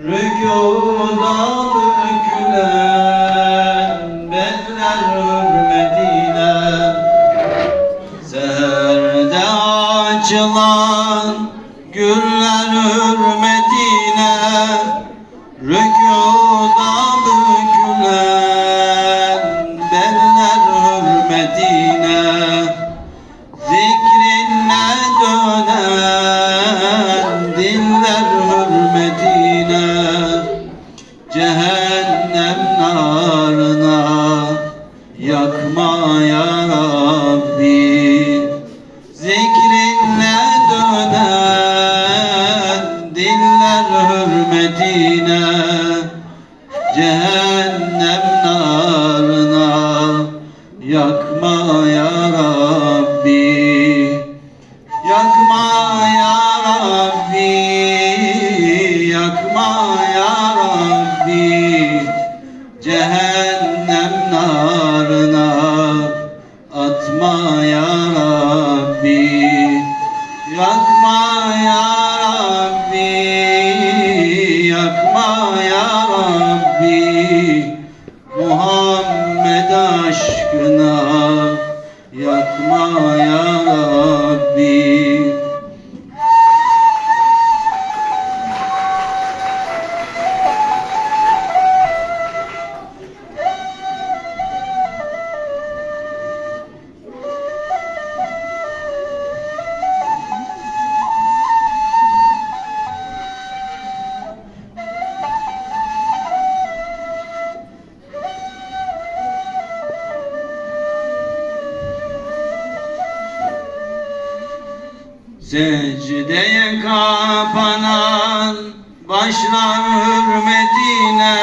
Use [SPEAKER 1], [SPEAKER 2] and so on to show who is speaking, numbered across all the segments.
[SPEAKER 1] Rükuda bükülen beller hürmetine, seherde açılan güller hürmetine, rükuda bükülen beller hürmetine, zikrinle dönen diller hürmetine, cehennem narına yakma ya Rabbi. Zikrinle dönen diller hürmetine, cehennem narına yakma ya Rabbi. Yakma ya Rabbi, yakma ya Rabbi, cehennem narına atma ya Rabbi. Yakma ya Rabbi, yakma ya Rabbi, Muhammed aşkına yakma ya Rabbi. Secdeye kapanan başlar hürmetine,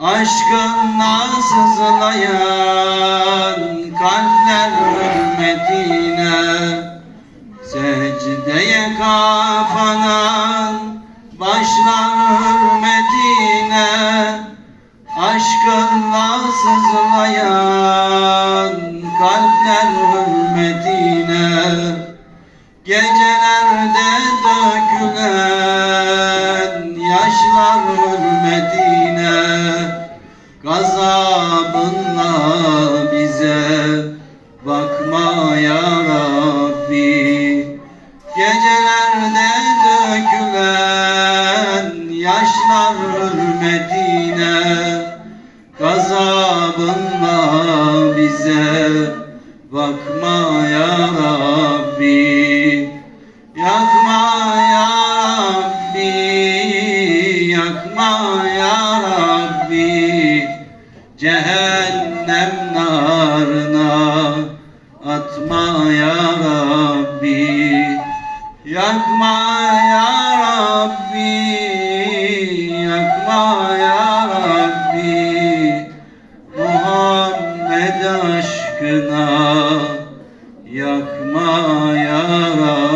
[SPEAKER 1] aşkınla sızlayan kalpler hürmetine. Secdeye kapanan başlar hürmetine, aşkınla sızlayan kalpler hürmetine, gecelerde dökülen yaşlar hürmetine, gazabınla bize bakma ya Rabbi. Gecelerde dökülen yaşlar hürmetine, gazabınla bize bakma ya Rabbi. Yakma ya Rabbi, yakma ya Rabbi, cehennem narına atma ya Rabbi. Yakma ya Rabbi, yakma ya Rabbi, Muhammed aşkına yakma ya Rabbi.